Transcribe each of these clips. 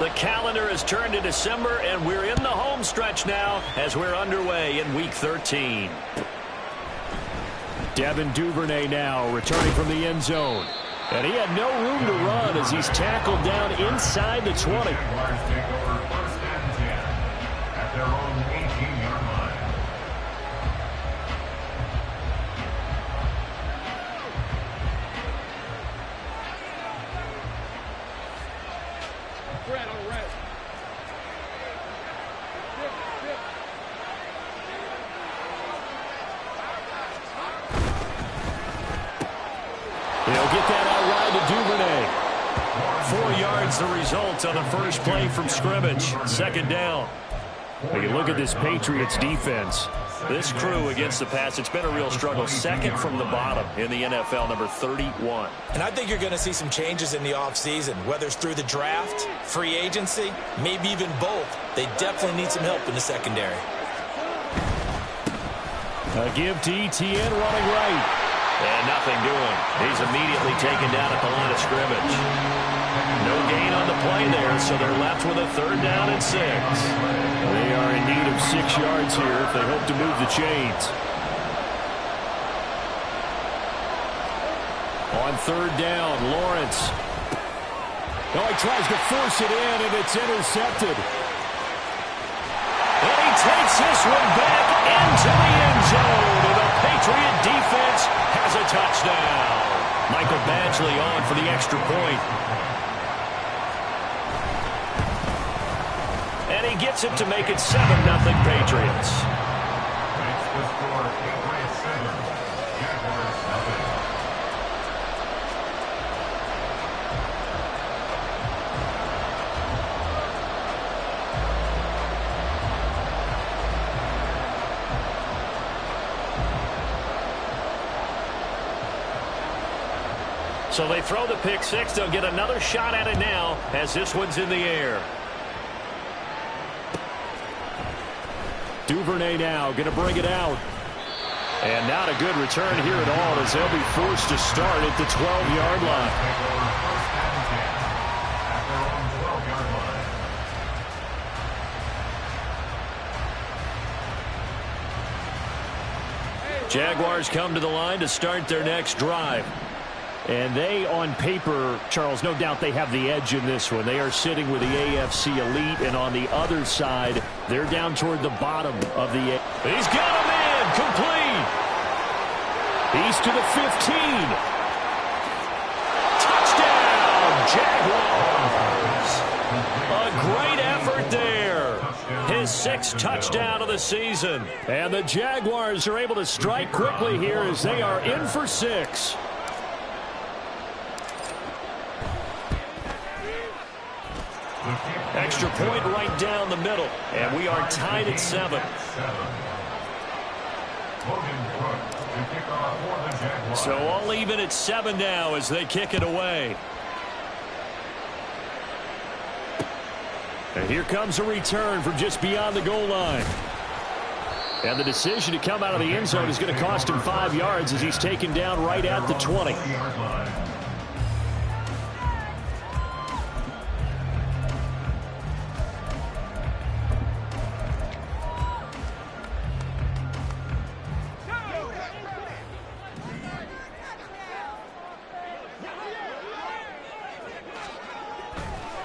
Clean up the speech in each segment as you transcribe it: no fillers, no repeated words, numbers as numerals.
The calendar has turned to December, and we're in the home stretch now as we're underway in Week 13. Devin Duvernay now returning from the end zone. And he had no room to run as he's tackled down inside the 20. At their own 18-yard line. He'll get that out wide to Duvernay. 4 yards the result on the first play from scrimmage. Second down. When you look at this Patriots defense, This crew against the pass, it's been a real struggle. Second from the bottom in the NFL, number 31. And I think you're going to see some changes in the offseason, whether it's through the draft, free agency, maybe even both. They definitely need some help in the secondary. a give to Etienne running right. And nothing doing. He's immediately taken down at the line of scrimmage. No gain on the play there, so they're left with a 3rd down and 6. They are in need of 6 yards here if they hope to move the chains. On 3rd down, Lawrence. Oh, he tries to force it in, and it's intercepted. And he takes this one back into the end zone. And the Patriot defense has a touchdown. Michael Badgley on for the extra point. And he gets it to make it 7-0 Patriots. Makes the score Patriots 7, Jaguars 7. So they throw the pick 6. They'll get another shot at it now as this one's in the air. Duvernay now going to bring it out. And not a good return here at all as they'll be forced to start at the 12-yard line. At their own 12-yard line. Jaguars come to the line to start their next drive. And they, on paper, Charles, no doubt they have the edge in this one. They are sitting with the AFC elite, and on the other side, they're down toward the bottom of the He's got him in. Complete. He's to the 15. Touchdown, Jaguars. A great effort there. His 6th touchdown of the season. And the Jaguars are able to strike quickly here as they are in for 6. Extra point right down the middle. And we are tied at 7. So all even at 7 now as they kick it away. And here comes a return from just beyond the goal line. And the decision to come out of the end zone is going to cost him 5 yards as he's taken down right at the 20.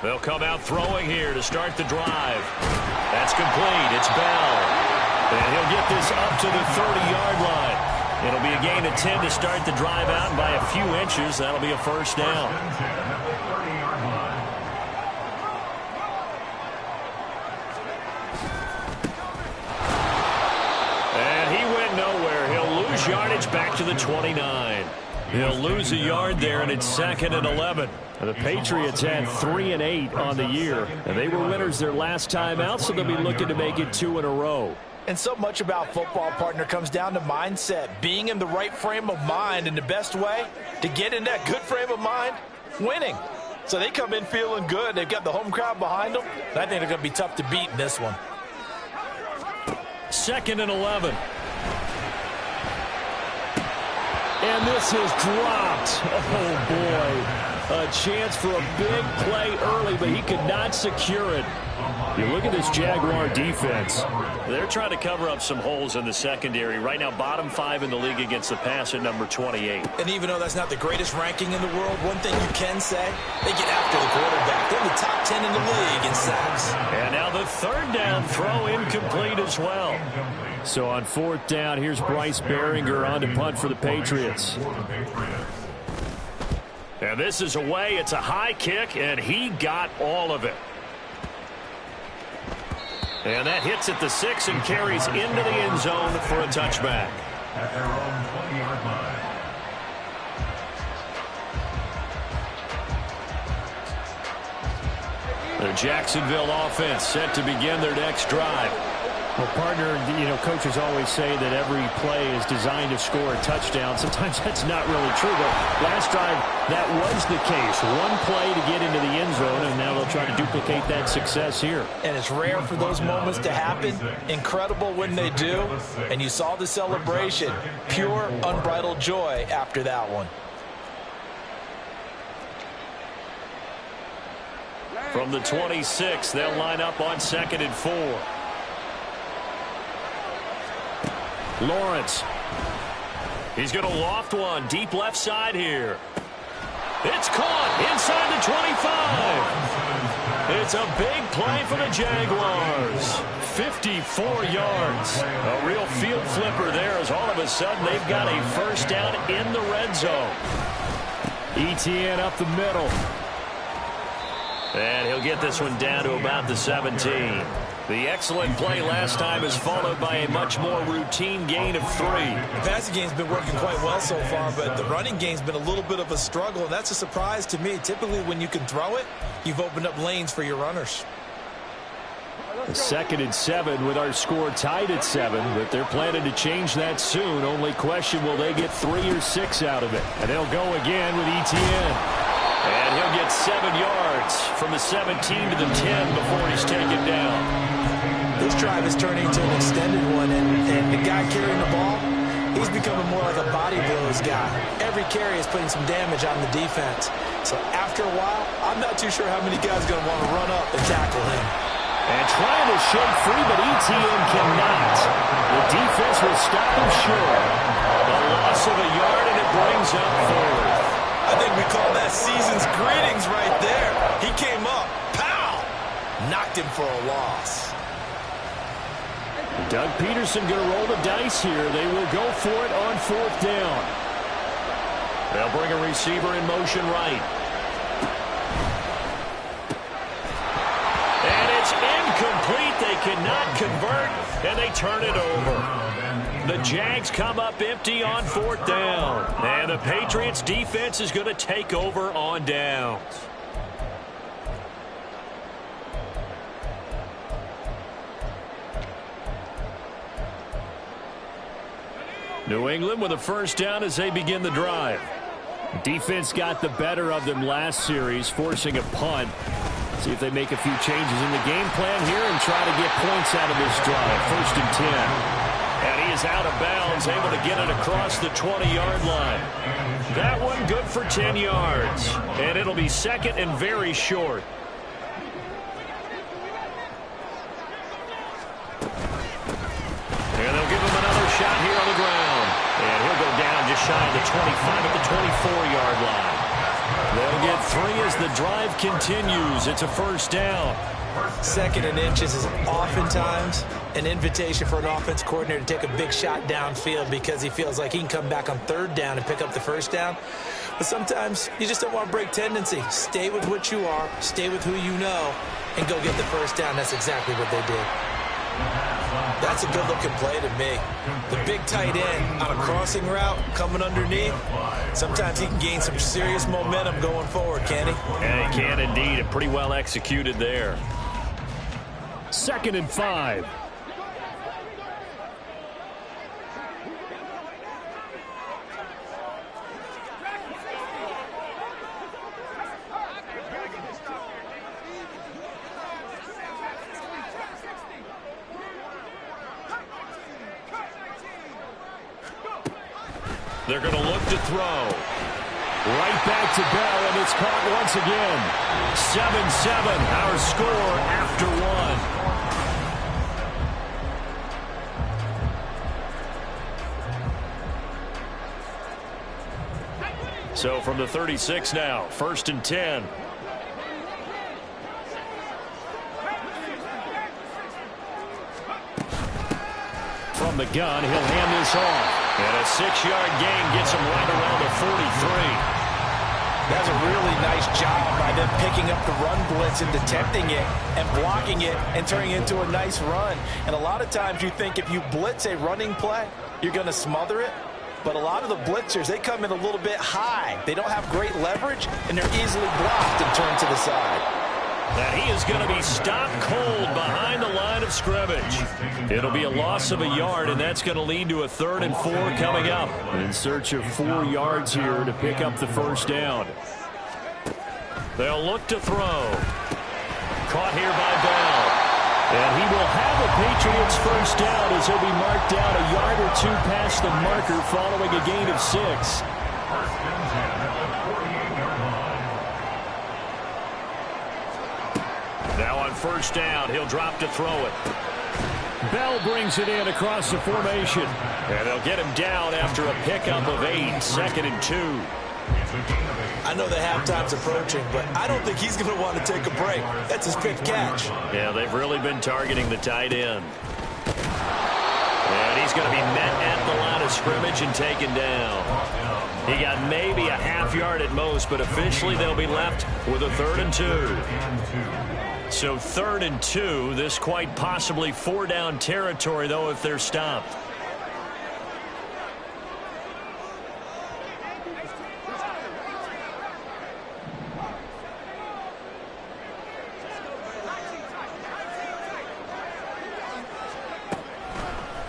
They'll come out throwing here to start the drive. That's complete. It's Bell. And he'll get this up to the 30-yard line. It'll be a gain of 10 to start the drive out, and by a few inches, that'll be a 1st down. And he went nowhere. He'll lose yardage back to the 29. He'll lose a yard there, and it's 2nd and 11. The Patriots had 3 and 8 on the year, and they were winners their last time out, so they'll be looking to make it 2 in a row. And so much about football, partner, comes down to mindset, being in the right frame of mind, and the best way to get in that good frame of mind, winning. So they come in feeling good. They've got the home crowd behind them. And I think they're going to be tough to beat in this one. 2nd and 11. And this is dropped. Oh, boy. A chance for a big play early, but he could not secure it. You look at this Jaguar defense. They're trying to cover up some holes in the secondary. Right now, bottom 5 in the league against the pass at number 28. And even though that's not the greatest ranking in the world, one thing you can say, they get after the quarterback. They're in the top 10 in the league in sacks. And now the third down throw incomplete as well. So on fourth down, here's Bryce Baringer on to punt for the Patriots. And this is away. It's a high kick, and he got all of it. And that hits at the 6 and carries into the end zone for a touchback. At their own 20-yard line. The Jacksonville offense set to begin their next drive. Well, partner, coaches always say that every play is designed to score a touchdown. Sometimes that's not really true, but last drive, that was the case. One play to get into the end zone, and now they'll try to duplicate that success here. And it's rare for those moments to happen. Incredible when they do. And you saw the celebration. Pure, unbridled joy after that one. From the 26, they'll line up on 2nd and 4. Lawrence. He's going to loft one deep left side here. It's caught inside the 25. It's a big play for the Jaguars. 54 yards. A real field flipper there as all of a sudden they've got a first down in the red zone. ETN up the middle. And he'll get this one down to about the 17. The excellent play last time is followed by a much more routine gain of 3. The passing game's been working quite well so far, but the running game's been a little bit of a struggle, and that's a surprise to me. Typically, when you can throw it, you've opened up lanes for your runners. 2nd and 7 with our score tied at 7, but they're planning to change that soon. Only question, will they get 3 or 6 out of it? And they'll go again with ETN. And he'll get 7 yards from the 17 to the 10 before he's taken down. This drive is turning into an extended one, and the guy carrying the ball, he's becoming more like a body blows guy. Every carry is putting some damage on the defense. So after a while, I'm not too sure how many guys are going to want to run up and tackle him. And trying to shake free, but ETN cannot. The defense will stop him short. A loss of a yard, and it brings up 4th. I think we call that season's greetings right there. He came up, pow, knocked him for a loss. Doug Peterson going to roll the dice here. They will go for it on 4th down. They'll bring a receiver in motion right. And it's incomplete. They cannot convert, and they turn it over. The Jags come up empty on 4th down. And the Patriots defense is going to take over on downs. New England with a first down as they begin the drive. Defense got the better of them last series, forcing a punt. See if they make a few changes in the game plan here and try to get points out of this drive. 1st and 10. And he is out of bounds, able to get it across the 20-yard line. That one good for 10 yards. And it'll be 2nd and very short. And they'll give him another shot here on the ground. And he'll go down just shy of the 25 at the 24-yard line. They'll get 3 as the drive continues. It's a first down. 2nd and inches is oftentimes an invitation for an offense coordinator to take a big shot downfield because he feels like he can come back on 3rd down and pick up the first down. But sometimes you just don't want to break tendency. Stay with what you are, stay with who you know, and go get the first down. That's exactly what they did. That's a good-looking play to me. The big tight end on a crossing route coming underneath. Sometimes he can gain some serious momentum going forward, can he? Yeah, he can indeed. And pretty well executed there. 2nd and 5. They're going to look to throw. Right back to Bell, and it's caught once again. 7-7, our score after one. So from the 36 now, 1st and 10. From the gun, he'll hand this off. And a 6-yard gain gets him right around the 43. That's a really nice job by them picking up the run blitz and detecting it and blocking it and turning it into a nice run. And a lot of times you think if you blitz a running play, you're going to smother it. But a lot of the blitzers, they come in a little bit high. They don't have great leverage, and they're easily blocked and turned to the side. And he is going to be stopped cold behind the line of scrimmage. It'll be a loss of a yard, and that's going to lead to a 3rd and 4 coming up. In search of 4 yards here to pick up the first down. They'll look to throw. Caught here by Bell. And he will have a Patriots first down as he'll be marked down a yard or 2 past the marker following a gain of 6. Now on first down, he'll drop to throw it. Bell brings it in across the formation. And they'll get him down after a pickup of 8, 2nd and 2. I know the halftime's approaching, but I don't think he's going to want to take a break. That's his 5th catch. Yeah, they've really been targeting the tight end. And he's going to be met at the line of scrimmage and taken down. He got maybe a half yard at most, but officially they'll be left with a 3rd and 2. So 3rd and 2, this quite possibly 4-down territory, though, if they're stopped.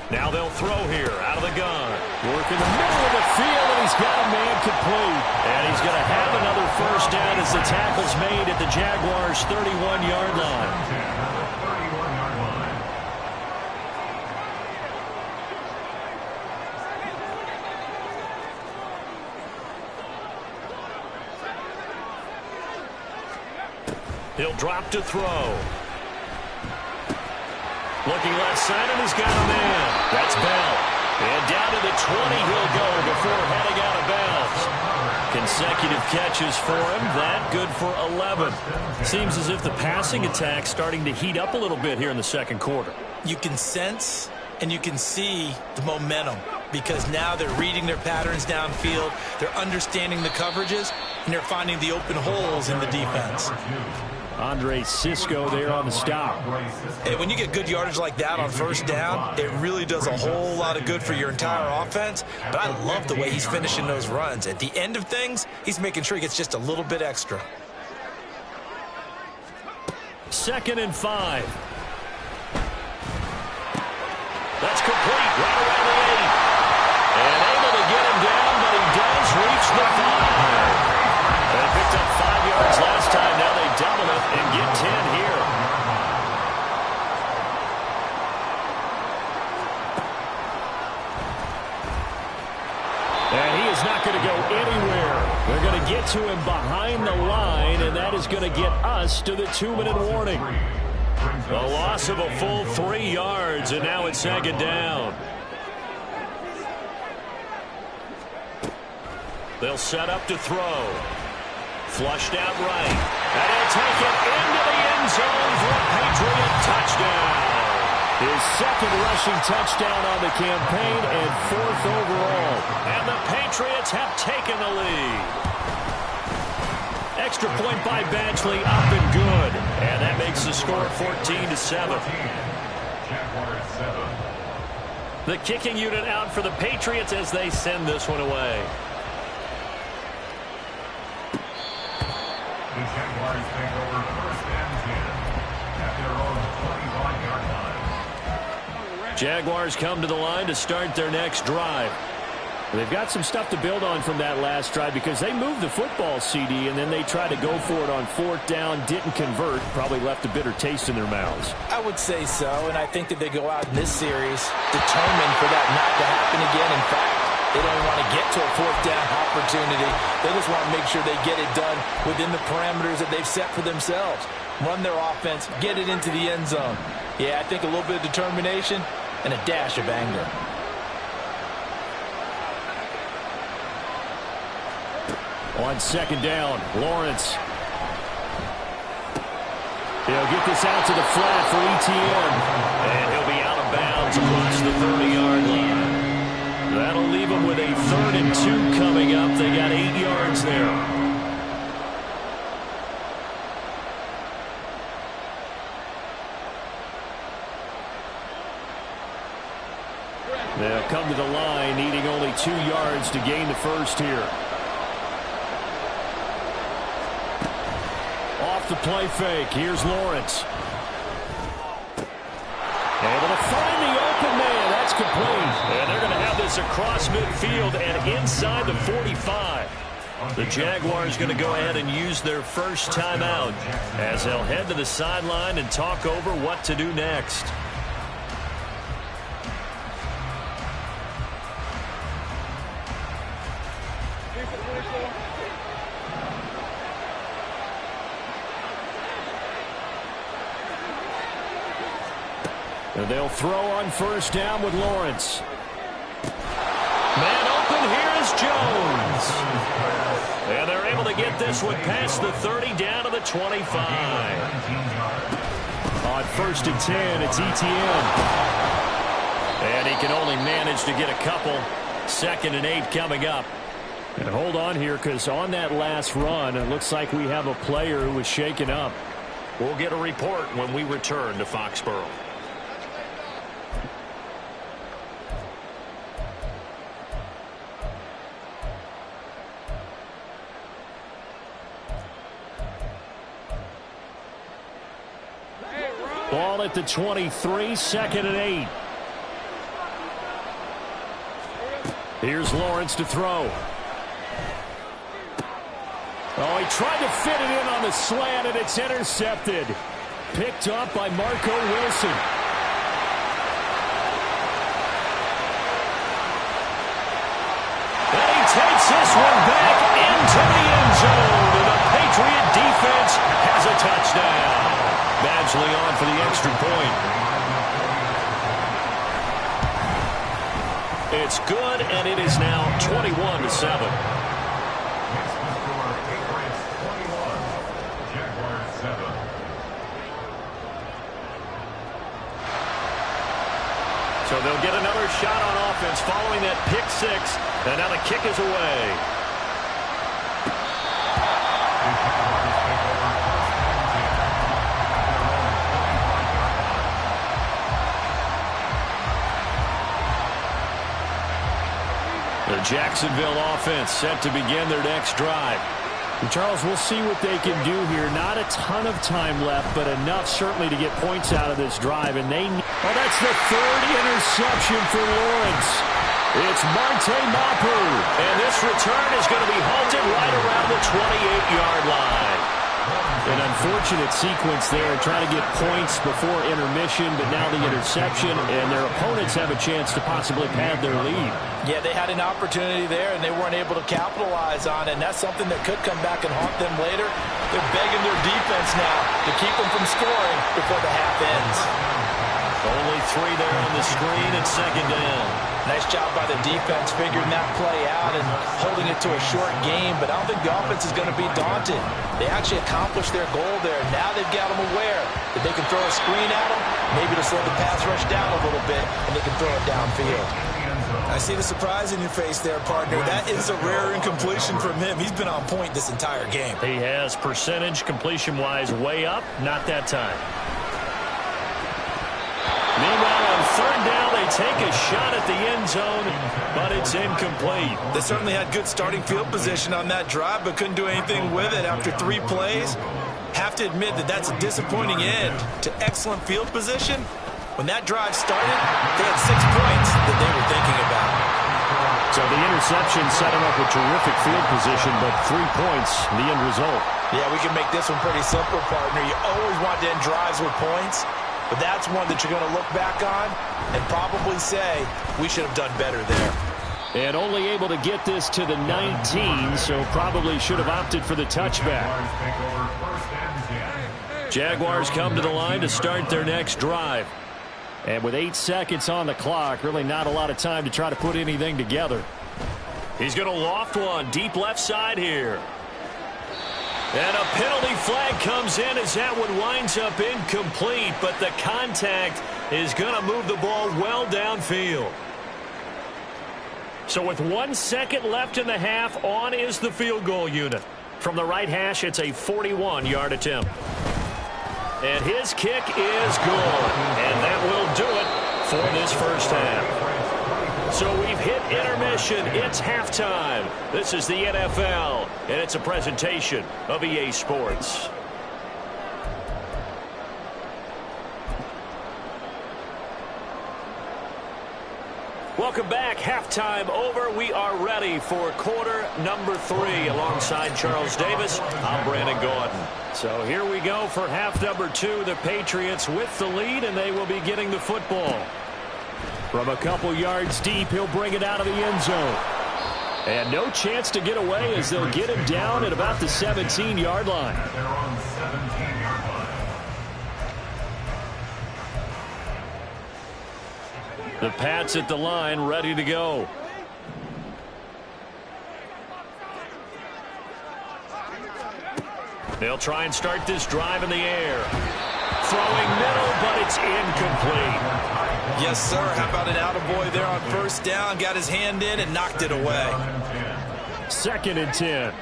Now they'll throw here out of the gun. Work in the middle of the field, and he's got a man complete. And he's going to have another first down as the tackle's made at the Jaguars' 31-yard line. He'll drop to throw. Looking left side, and he's got a man. That's Bell. And down to the 20 he'll go before heading out of bounds. Consecutive catches for him. That good for 11. Seems as if the passing attack's starting to heat up a little bit here in the 2nd quarter. You can sense and you can see the momentum because now they're reading their patterns downfield. They're understanding the coverages, and they're finding the open holes in the defense. Andre Cisco there on the stop. Hey, when you get good yardage like that on first down, it really does a whole lot of good for your entire offense. But I love the way he's finishing those runs. At the end of things, he's making sure he gets just a little bit extra. 2nd and 5. That's complete right around the 8. And able to get him down, but he does reach the 5. They picked up 5 yards last time. Now they double it and get 10 here. And he is not going to go anywhere. They're going to get to him behind the line, and that is going to get us to the 2-minute warning. A loss of a full 3 yards, and now it's 2nd down. They'll set up to throw. Flushed out right. And he'll take it into the end zone for a Patriot touchdown. His 2nd rushing touchdown on the campaign and 4th overall. And the Patriots have taken the lead. Extra point by Badgley, up and good. And that makes the score 14-7. The kicking unit out for the Patriots as they send this one away. The Jaguars take over 1st and 10 at their own 21-yard line. Jaguars come to the line to start their next drive. They've got some stuff to build on from that last drive because they moved the football, CD, and then they tried to go for it on 4th down, didn't convert, probably left a bitter taste in their mouths. I would say so, and I think that they go out in this series determined for that not to happen again. In fact, They don't want to get to a fourth down opportunity. They just want to make sure they get it done within the parameters that they've set for themselves. Run their offense, get it into the end zone. Yeah, I think a little bit of determination and a dash of anger. On second down, Lawrence. He'll get this out to the flat for ETN. And he'll be out of bounds across the 30-yard line. That'll leave them with a 3rd and 2 coming up. They got 8 yards there. They'll come to the line, needing only 2 yards to gain the first here. Off the play fake. Here's Lawrence. Able to find the open man. That's complete. And they're going to have this across midfield and inside the 45. The Jaguars going to go ahead and use their first timeout as they'll head to the sideline and talk over what to do next. And they'll throw on first down with Lawrence. Man open, here is Jones. And they're able to get this one past the 30 down to the 25. On 1st and 10, it's ETN. And he can only manage to get a couple. 2nd and 8 coming up. And hold on here, because on that last run, it looks like we have a player who was shaken up. We'll get a report when we return to Foxborough. Ball at the 23, 2nd and 8. Here's Lawrence to throw. Oh, he tried to fit it in on the slant, and it's intercepted. Picked up by Marco Wilson. And he takes this one back into the end zone. And the Patriot defense has a touchdown. Badgley on for the extra point. It's good, and it is now 21-7. So they'll get another shot on offense following that pick six, and now the kick is away. The Jacksonville offense set to begin their next drive. And Charles, we'll see what they can do here. Not a ton of time left, but enough certainly to get points out of this drive. And oh, that's the 3rd interception for Lawrence. It's Marte Mapu. And this return is going to be halted right around the 28-yard line. An unfortunate sequence there, trying to get points before intermission, but now the interception, and their opponents have a chance to possibly pad their lead. Yeah, they had an opportunity there, and they weren't able to capitalize on it, and that's something that could come back and haunt them later. They're begging their defense now to keep them from scoring before the half ends. Only 3 there on the screen and 2nd down. Nice job by the defense figuring that play out and holding it to a short game, but I don't think the offense is going to be daunted. They actually accomplished their goal there. Now they've got them aware that they can throw a screen at them, maybe to slow the pass rush down a little bit, and they can throw it downfield. I see the surprise in your face there, partner. That is a rare incompletion from him. He's been on point this entire game. He has percentage completion-wise way up, not that time. Meanwhile, on 3rd down, they take a shot at the end zone, but it's incomplete. They certainly had good starting field position on that drive, but couldn't do anything with it after 3 plays. Have to admit that that's a disappointing end to excellent field position. When that drive started, they had 6 points that they were thinking about. So the interception set him up with terrific field position, but 3 points, the end result. Yeah, we can make this one pretty simple, partner. You always want to end drives with points, but that's one that you're going to look back on and probably say, we should have done better there. And only able to get this to the 19, so probably should have opted for the touchback. Jaguars come to the line to start their next drive. And with 8 seconds on the clock, really not a lot of time to try to put anything together. He's going to loft one deep left side here. And a penalty flag comes in as that one winds up incomplete, but the contact is going to move the ball well downfield. So with 1 second left in the half, on is the field goal unit. From the right hash, it's a 41-yard attempt. And his kick is good. And that will do it for this first half. So we've hit intermission. It's halftime. This is the NFL, and it's a presentation of EA Sports. Welcome back. Halftime over. We are ready for quarter number 3. Alongside Charles Davis, I'm Brandon Gaudin. So here we go for half number 2. The Patriots with the lead, and they will be getting the football. From a couple yards deep, he'll bring it out of the end zone. And no chance to get away as they'll get him down at about the 17-yard line. They're on the 17-yard line. The Pats at the line, ready to go. They'll try and start this drive in the air. Throwing middle, but it's incomplete. Yes, sir. How about an attaboy there on first down? Got his hand in and knocked it away. 2nd and 10.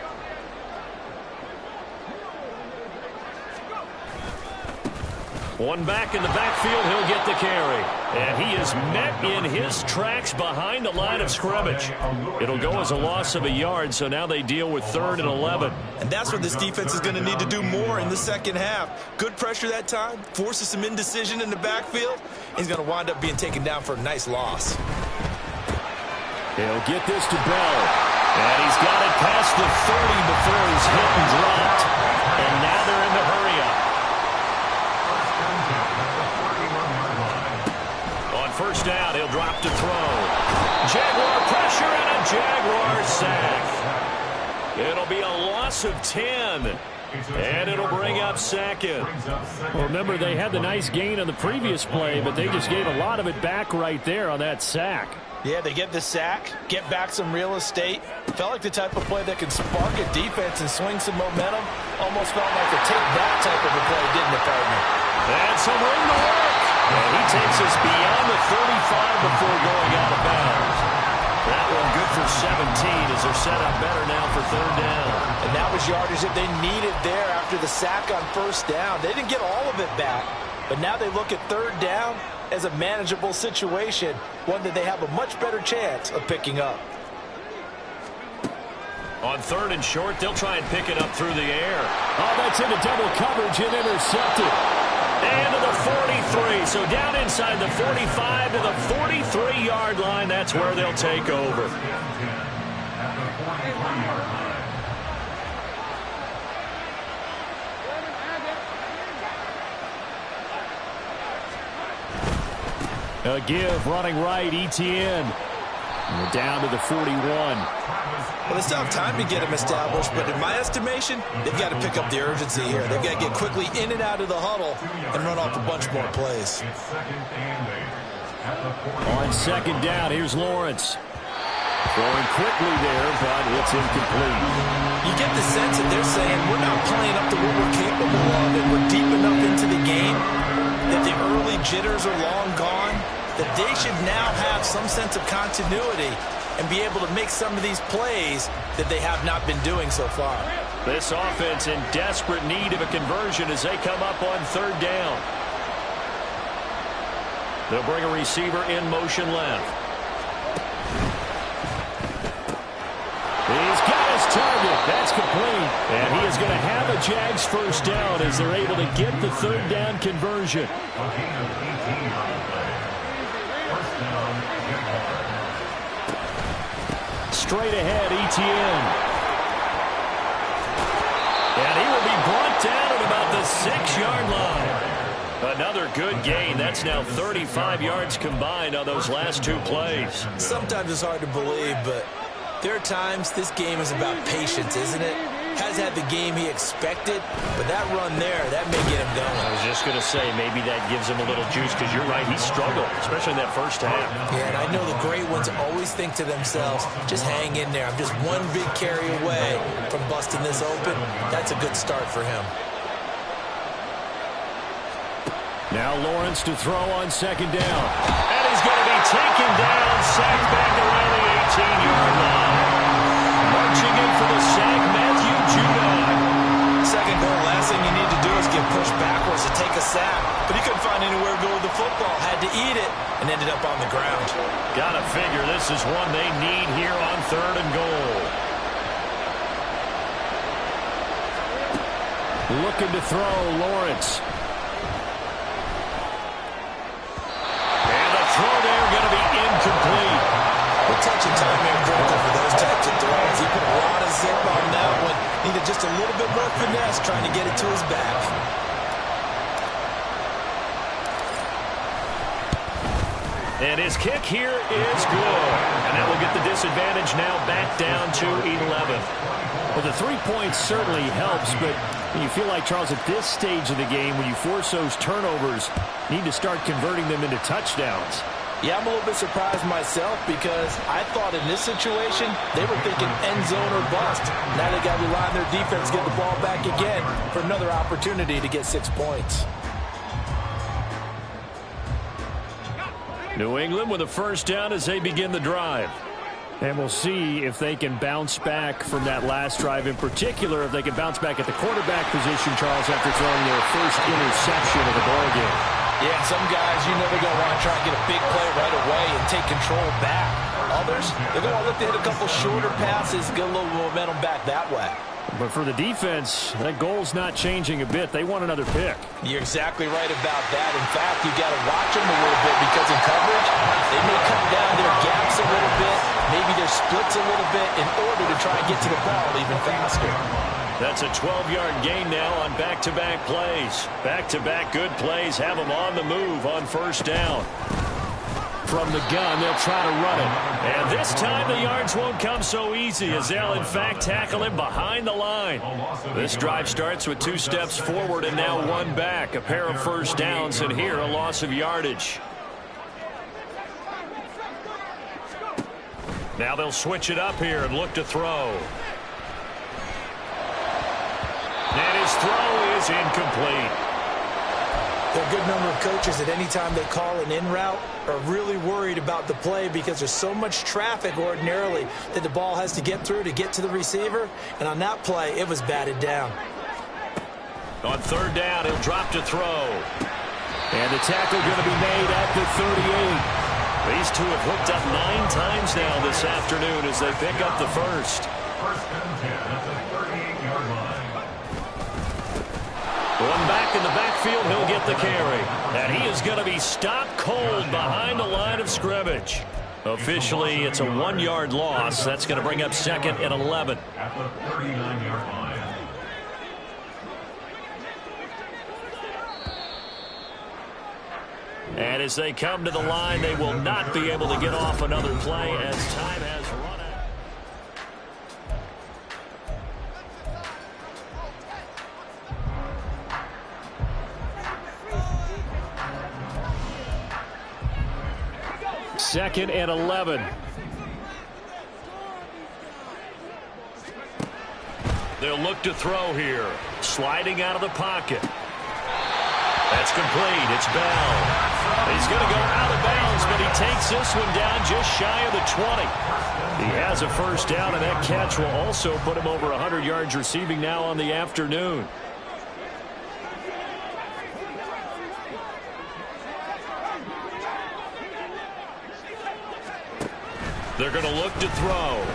One back in the backfield, he'll get the carry. And he is met in his tracks behind the line of scrimmage. It'll go as a loss of a yard, so now they deal with 3rd and 11. And that's what this defense is going to need to do more in the second half. Good pressure that time, forces some indecision in the backfield. He's going to wind up being taken down for a nice loss. He'll get this to Bell. And he's got it past the 30 before he's hit and dropped. And now they're in the hurry-up. First down, he'll drop to throw. Jaguar pressure and a Jaguar sack. It'll be a loss of 10. And it'll bring up 2nd. Well, remember, they had the nice gain on the previous play, but they just gave a lot of it back right there on that sack. Yeah, they get the sack, get back some real estate. Felt like the type of play that can spark a defense and swing some momentum. Almost felt like a take-back type of a play, didn't it, partner? And some room to work. And he takes us beyond the 35 before going out of bounds. That one good for 17 as they're set up better now for 3rd down. And that was yardage that they needed there after the sack on first down. They didn't get all of it back, but now they look at 3rd down as a manageable situation, one that they have a much better chance of picking up. On 3rd and short, they'll try and pick it up through the air. Oh, that's into double coverage and intercepted. And to the 43. So down inside the 45 to the 43-yard line. That's where they'll take over. A give running right, Etienne. And we're down to the 41. Well, they still have time to get him established, but in my estimation, they've got to pick up the urgency here. They've got to get quickly in and out of the huddle and run off a bunch more plays. On 2nd down, here's Lawrence. Throwing quickly there, but it's incomplete. You get the sense that they're saying we're not playing up to what we're capable of, and we're deep enough into the game that the early jitters are long gone, that they should now have some sense of continuity and be able to make some of these plays that they have not been doing so far. This offense in desperate need of a conversion as they come up on 3rd down. They'll bring a receiver in motion left. He's got his target. That's complete. And he is going to have a Jags first down as they're able to get the 3rd down conversion. Straight ahead, Etienne. And he will be brought down at about the 6-yard line. Another good gain. That's now 35 yards combined on those last two plays. Sometimes it's hard to believe, but there are times this game is about patience, isn't it? Has had the game he expected, but that run there, that may get him going. I was just going to say, maybe that gives him a little juice, because you're right, he struggled, especially in that first half. Yeah, and I know the great ones always think to themselves, just hang in there. I'm just one big carry away from busting this open. That's a good start for him. Now Lawrence to throw on second down. And he's going to be taken down, sacked back around the 18-yard line. Marching in for the sack, Matthew Judon. Second goal, last thing you need to do is get pushed backwards to take a sack. But he couldn't find anywhere to go with the football. Had to eat it and ended up on the ground. Gotta figure this is one they need here on third and goal. Looking to throw, Lawrence. Throw there going to be incomplete. The touch and timing are critical for those types of throws. He put a lot of zip on that one. Needed just a little bit more finesse trying to get it to his back. And his kick here is good. And that will get the disadvantage now back down to 11. Well, the 3 points certainly helps, but you feel like, Charles, at this stage of the game, when you force those turnovers, need to start converting them into touchdowns. Yeah, I'm a little bit surprised myself because I thought in this situation they were thinking end zone or bust. Now they got to rely on their defense, get the ball back again for another opportunity to get 6 points. New England with a first down as they begin the drive. And we'll see if they can bounce back from that last drive, in particular if they can bounce back at the quarterback position, Charles, after throwing their first interception of the ball game. Yeah, some guys, you know they're going to want to try and get a big play right away and take control back. Others, they're going to look to hit a couple shorter passes, get a little momentum back that way. But for the defense, that goal's not changing a bit. They want another pick. You're exactly right about that. In fact, you've got to watch them a little bit because in coverage, they may cut down their gaps a little bit, maybe their splits a little bit in order to try and get to the ball even faster. That's a 12-yard gain now on back-to-back plays. Back-to-back good plays have them on the move on first down. From the gun, they'll try to run it. And this time the yards won't come so easy as they'll, in fact, tackle him behind the line. This drive starts with 2 steps forward and now 1 back. A pair of first downs, and here a loss of yardage. Now they'll switch it up here and look to throw. And his throw is incomplete. There are a good number of coaches that any time they call an in route are really worried about the play because there's so much traffic ordinarily that the ball has to get through to get to the receiver. And on that play, it was batted down. On third down, he'll drop to throw. And the tackle going to be made at the 38. These two have hooked up 9 times now this afternoon as they pick up the first. First and 10 at the 38-yard line. One back in the backfield, he'll get the carry. And he is going to be stopped cold behind the line of scrimmage. Officially, it's a 1-yard loss. That's going to bring up second and 11. At the 39-yard line. And as they come to the line, they will not be able to get off another play as time has run out. Second and 11. They'll look to throw here. Sliding out of the pocket. That's complete. It's Bell. He's going to go out of bounds, but he takes this one down just shy of the 20. He has a first down, and that catch will also put him over 100 yards receiving now on the afternoon. They're going to look to throw.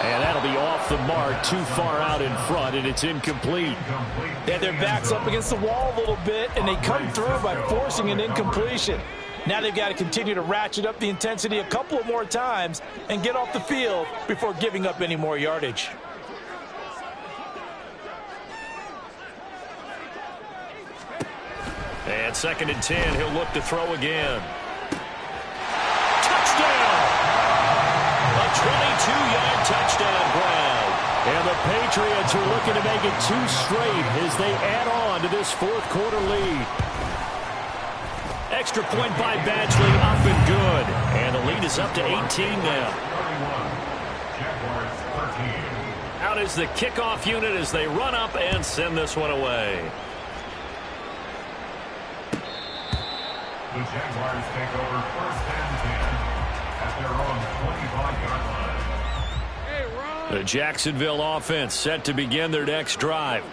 And that'll be off the mark, too far out in front, and it's incomplete. They had their backs up against the wall a little bit, and they come through by forcing an incompletion. Now they've got to continue to ratchet up the intensity a couple of more times and get off the field before giving up any more yardage. And 2nd and 10, he'll look to throw again. Touchdown! A 22-yard touchdown grab. And the Patriots are looking to make it 2 straight as they add on to this 4th quarter lead. Extra point by Badgley, up and good. And the lead is up to 18 now. Out is the kickoff unit as they run up and send this one away. The Jaguars take over 1st and 10 at their own 25-yard line. The Jacksonville offense set to begin their next drive.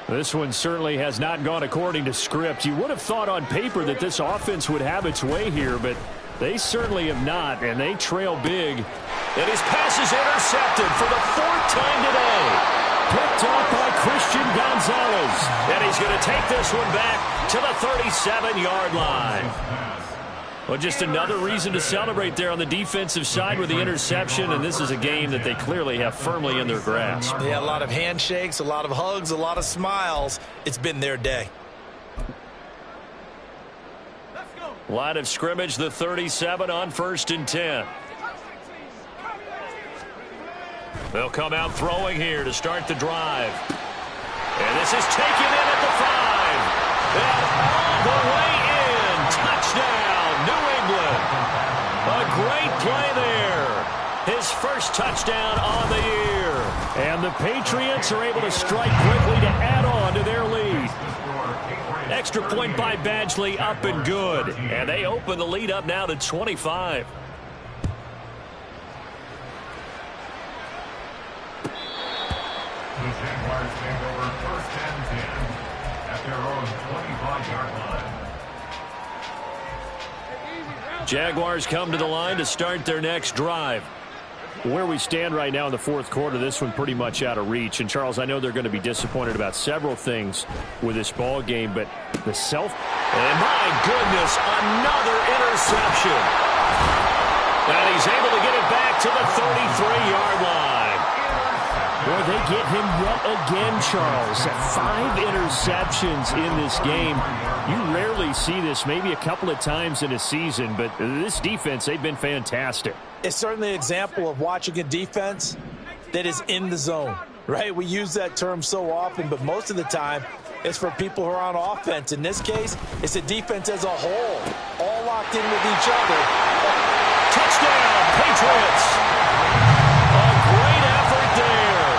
This one certainly has not gone according to script. You would have thought on paper that this offense would have its way here, but they certainly have not, and they trail big. And his pass is intercepted for the 4th time today. Picked off by Christian Gonzalez. And he's going to take this one back to the 37-yard line. Well, just another reason to celebrate there on the defensive side with the interception, and this is a game that they clearly have firmly in their grasp. Yeah, a lot of handshakes, a lot of hugs, a lot of smiles. It's been their day. Line of scrimmage, the 37 on 1st and 10. They'll come out throwing here to start the drive. And this is taken in at the 5. And all the way in. Touchdown, New England. A great play there. His first touchdown on the year. And the Patriots are able to strike quickly to add on to their lead. Extra point by Badgley, up and good. And they open the lead up now to 25. The Jaguars take over 1st and 10 at their own 25-yard line. Jaguars come to the line to start their next drive. Where we stand right now in the 4th quarter, this one pretty much out of reach. And, Charles, I know they're going to be disappointed about several things with this ball game, but the And, my goodness, another interception. And he's able to get it back to the 33-yard line. Boy, they get him yet again, Charles. 5 interceptions in this game. You rarely see this, maybe a couple of times in a season, but this defense, they've been fantastic. It's certainly an example of watching a defense that is in the zone, right? We use that term so often, but most of the time it's for people who are on offense. In this case, it's a defense as a whole, all locked in with each other. Touchdown, Patriots! A great effort there.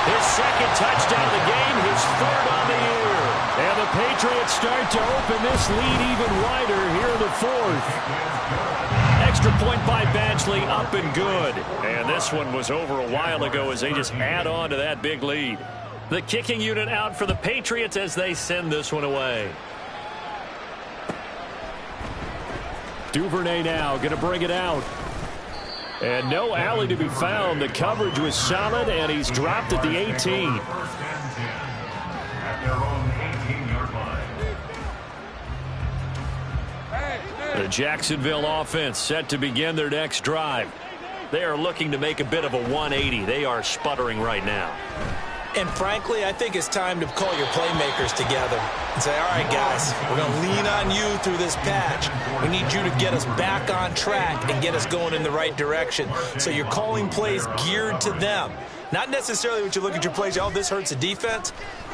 His 2nd touchdown of the game, his 3rd on the year. And the Patriots start to open this lead even wider here in the 4th. Extra point by Badgley, up and good. And this one was over a while ago as they just add on to that big lead. The kicking unit out for the Patriots as they send this one away. Duvernay now going to bring it out. And no alley to be found. The coverage was solid, and he's dropped at the 18. 1st and 10 at their own 18-yard line. The Jacksonville offense set to begin their next drive. They are looking to make a bit of a 180. They are sputtering right now. And frankly, I think it's time to call your playmakers together and say, all right, guys, we're going to lean on you through this patch. We need you to get us back on track and get us going in the right direction. So you're calling plays geared to them. Not necessarily when you look at your plays, oh, this hurts the defense.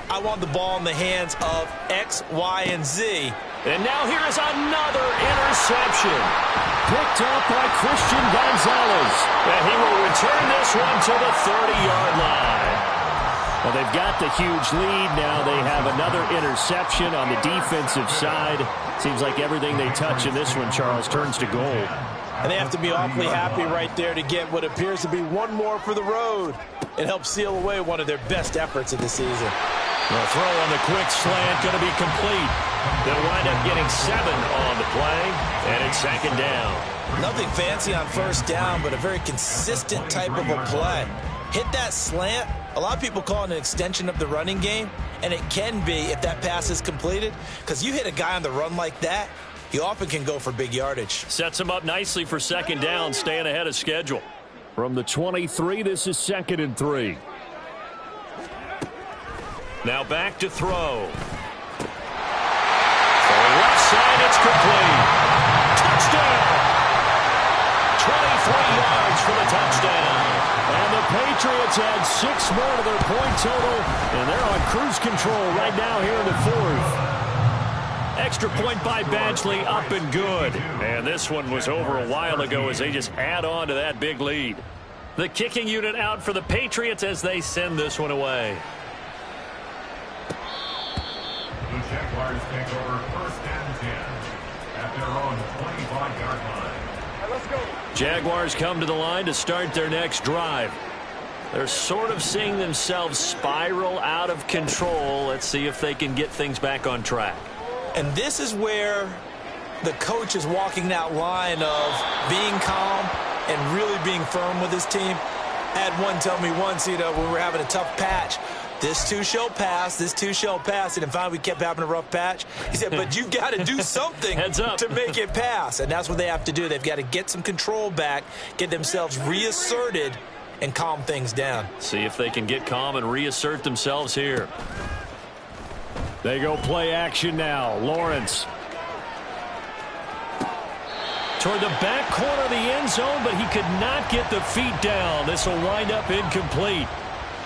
I want the ball in the hands of X, Y, and Z. And now here is another interception. Picked up by Christian Gonzalez. And he will return this one to the 30-yard line. Well, they've got the huge lead. Now they have another interception on the defensive side. Seems like everything they touch in this one, Charles, turns to gold. And they have to be awfully happy right there to get what appears to be one more for the road. It helps seal away one of their best efforts of the season. The throw on the quick slant going to be complete. They'll wind up getting 7 on the play, and it's 2nd down. Nothing fancy on 1st down, but a very consistent type of a play. Hit that slant. A lot of people call it an extension of the running game, and it can be if that pass is completed, because you hit a guy on the run like that, you often can go for big yardage. Sets him up nicely for 2nd down, staying ahead of schedule. From the 23, this is 2nd and 3. Now back to throw. For for the touchdown. And the Patriots add 6 more to their point total, and they're on cruise control right now here in the 4th. Extra point by Badgley, up and good. And this one was over a while ago as they just add on to that big lead. The kicking unit out for the Patriots as they send this one away. The Jaguars take over 1st and 10 at their own 25-yard line. Let's go. Jaguars come to the line to start their next drive. They're sort of seeing themselves spiral out of control. Let's see if they can get things back on track. And this is where the coach is walking that line of being calm and really being firm with his team. I had one tell me once, when we were having a tough patch, this too shall pass, this too shall pass. And finally we kept having a rough patch. He said, but you got to do something to make it pass. And that's what they have to do. They've got to get some control back, get themselves reasserted, and calm things down. See if they can get calm and reassert themselves here. They go play action now. Lawrence. Toward the back corner of the end zone, but he could not get the feet down. This will wind up incomplete.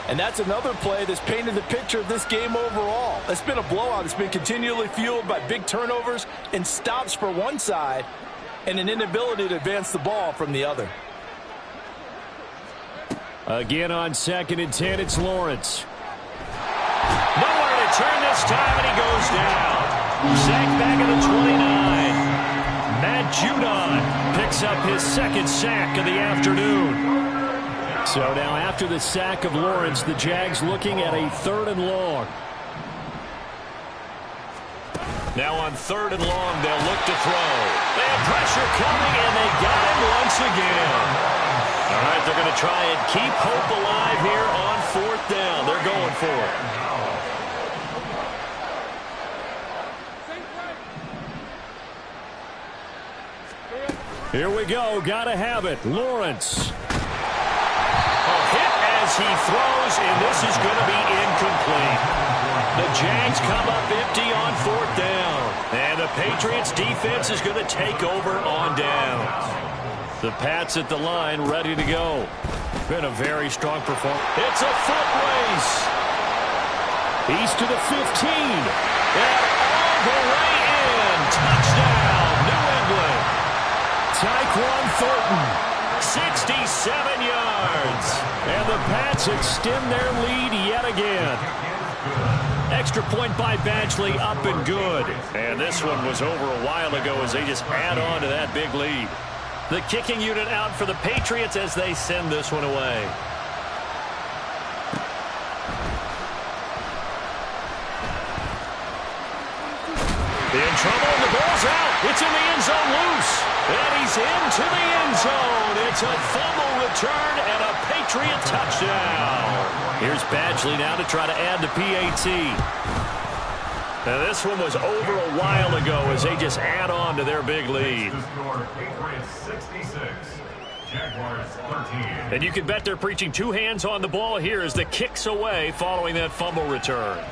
And that's another play that's painted the picture of this game overall. It's been a blowout. It's been continually fueled by big turnovers and stops for one side and an inability to advance the ball from the other. Again on 2nd and 10, it's Lawrence. Nowhere to turn this time, and he goes down. Sacked back at the 29. Matt Judon picks up his 2nd sack of the afternoon. So now after the sack of Lawrence, the Jags looking at a 3rd and long. Now on 3rd and long, they'll look to throw. They have pressure coming, and they got him once again. All right, they're going to try and keep hope alive here on 4th down. They're going for it. Here we go. Got to have it. Lawrence. A hit as he throws, and this is going to be incomplete. The Jags come up empty on 4th down. And the Patriots defense is going to take over on downs. The Pats at the line ready to go. Been a very strong performance. It's a foot race. He's to the 15. And all the way in. Touchdown, New England. Tyquan Thornton, 67 yards. And the Pats extend their lead yet again. Extra point by Badgley, up and good. And this one was over a while ago as they just add on to that big lead. The kicking unit out for the Patriots as they send this one away. In trouble, and the ball's out. It's in the end zone loose. And he's into the end zone. It's a fumble return and a Patriot touchdown. Here's Badgley now to try to add the PAT. Now this one was over a while ago as they just add on to their big lead. Patriots 66, Jaguars 13. And you can bet they're preaching 2 hands on the ball here as the kick's away following that fumble return.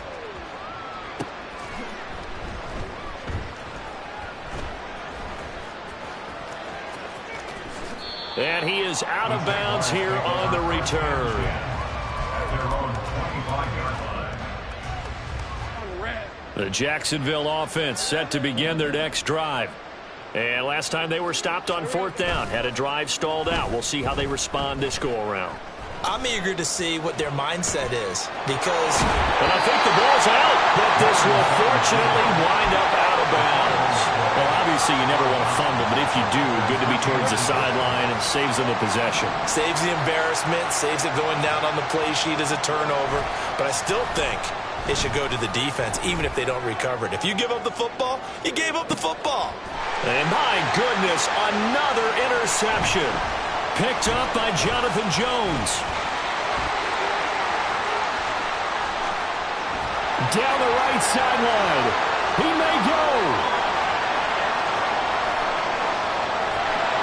And he is out of bounds here on the return. At their own 25-yard line. The Jacksonville offense set to begin their next drive. And last time they were stopped on 4th down, had a drive stalled out. We'll see how they respond this go-around. I'm eager to see what their mindset is because... And I think the ball's out, but this will fortunately wind up out of bounds. Well, obviously you never want to fumble, but if you do, good to be towards the sideline and saves them the possession. Saves the embarrassment, saves it going down on the play sheet as a turnover. But I still think it should go to the defense, even if they don't recover it. If you give up the football, you gave up the football. And my goodness, another interception. Picked up by Jonathan Jones. Down the right sideline. He may go.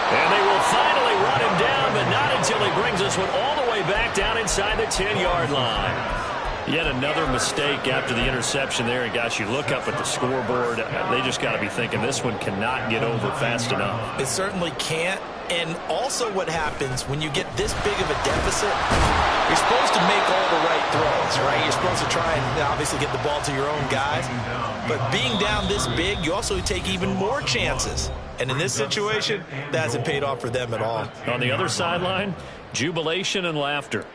And they will finally run him down, but not until he brings this one all the way back down inside the 10-yard line. Yet another mistake after the interception there. And, gosh, you look up at the scoreboard. They just got to be thinking this one cannot get over fast enough. It certainly can't. And also what happens when you get this big of a deficit, you're supposed to make all the right throws, right? You're supposed to try and obviously get the ball to your own guys. But being down this big, you also take even more chances. And in this situation, that hasn't paid off for them at all. On the other sideline, jubilation and laughter.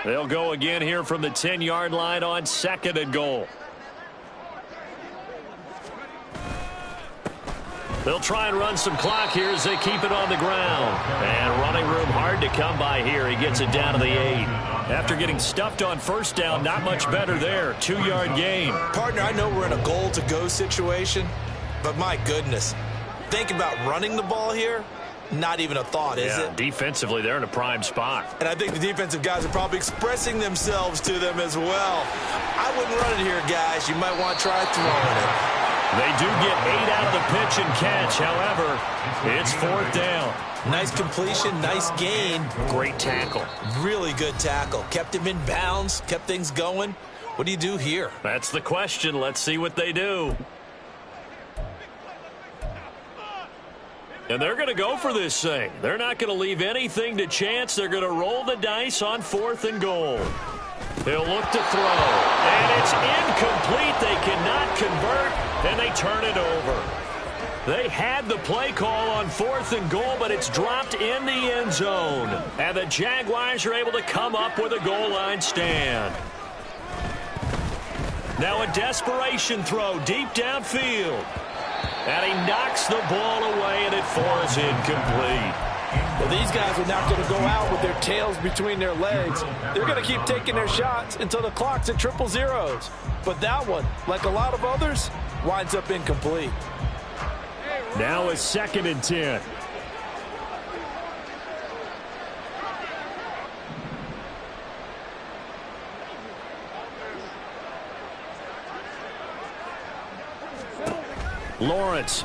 They'll go again here from the 10-yard line on 2nd and goal. They'll try and run some clock here as they keep it on the ground. And running room hard to come by here. He gets it down to the 8. After getting stuffed on first down, not much better there. 2-yard gain. Partner, I know we're in a goal-to-go situation, but my goodness. Think about running the ball here. Not even a thought, is it? Defensively, they're in a prime spot. And I think the defensive guys are probably expressing themselves to them as well. I wouldn't run it here, guys. You might want to try throwing it. They do get 8 out of the pitch and catch. However, it's 4th down. Nice completion, nice gain. Great tackle. Really good tackle. Kept him in bounds, kept things going. What do you do here? That's the question. Let's see what they do. And they're going to go for this thing. They're not going to leave anything to chance. They're going to roll the dice on 4th and goal. They'll look to throw. And it's incomplete. They cannot convert, and they turn it over. They had the play call on 4th and goal, but it's dropped in the end zone. And the Jaguars are able to come up with a goal line stand. Now a desperation throw deep downfield. And he knocks the ball away, and it falls incomplete. Well, these guys are not going to go out with their tails between their legs. They're going to keep taking their shots until the clock's at 000. But that one, like a lot of others, winds up incomplete. Now a 2nd and 10. Lawrence.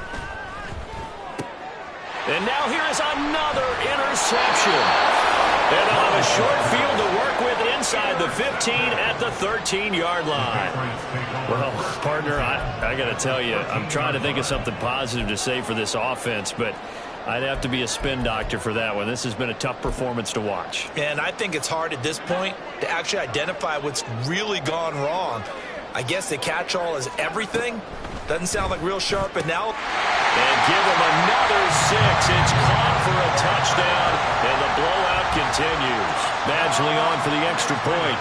And now here is another interception. And they'll have a short field to work with inside the 15 at the 13-yard line. Well, partner, I got to tell you, I'm trying to think of something positive to say for this offense, but I'd have to be a spin doctor for that one. This has been a tough performance to watch. And I think it's hard at this point to actually identify what's really gone wrong. I guess the catch-all is everything. Doesn't sound like real sharp analysis. And give him another 6. It's caught for a touchdown, and the blowout continues. Badgley on for the extra point.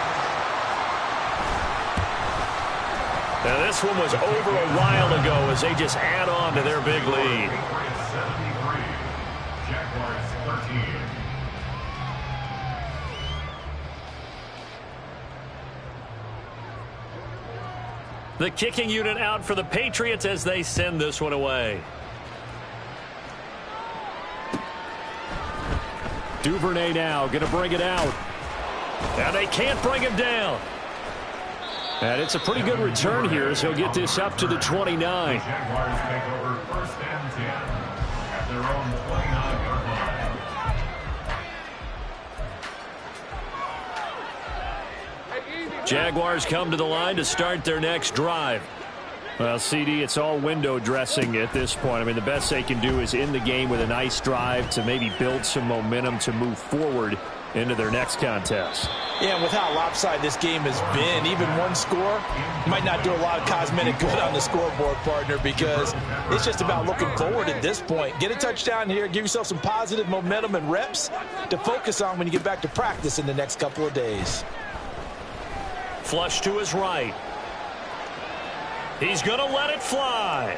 Now this one was over a while ago as they just add on to their big lead. Jaguars 13. The kicking unit out for the Patriots as they send this one away. Duvernay now going to bring it out. And they can't bring him down. And it's a pretty good return here as he'll get this up to the 29. Jaguars take over 1st and 10 at their own 29-yard line. Jaguars come to the line to start their next drive. Well, CD, it's all window dressing at this point. I mean, the best they can do is end the game with a nice drive to maybe build some momentum to move forward into their next contest. Yeah, and with how lopsided this game has been, even one score might not do a lot of cosmetic good on the scoreboard, partner, because it's just about looking forward at this point. Get a touchdown here, give yourself some positive momentum and reps to focus on when you get back to practice in the next couple of days. Flush to his right. He's going to let it fly.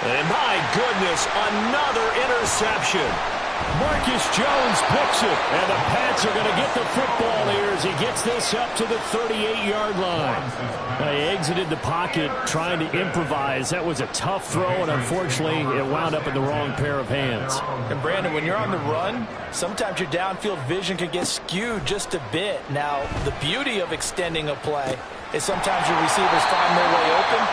And my goodness, another interception. Marcus Jones picks it, and the Pats are going to get the football here as he gets this up to the 38-yard line. He exited the pocket trying to improvise. That was a tough throw, and unfortunately, it wound up in the wrong pair of hands. And Brandon, when you're on the run, sometimes your downfield vision can get skewed just a bit. Now, the beauty of extending a play is sometimes your receivers find their way open,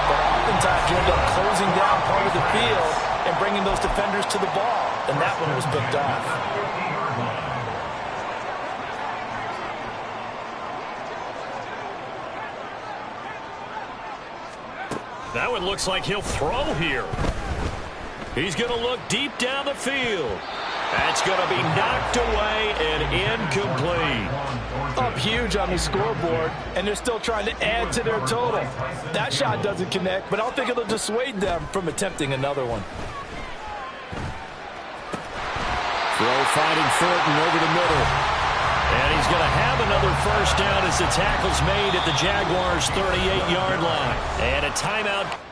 but oftentimes you end up closing down part of the field and bringing those defenders to the ball, and that one was picked off. That one looks like he'll throw here. He's going to look deep down the field. That's going to be knocked away and incomplete. Up huge on the scoreboard, and they're still trying to add to their total. That shot doesn't connect, but I don't think it'll dissuade them from attempting another one. Throw finding Thornton over the middle. And he's going to have another first down as the tackle's made at the Jaguars' 38-yard line. And a timeout.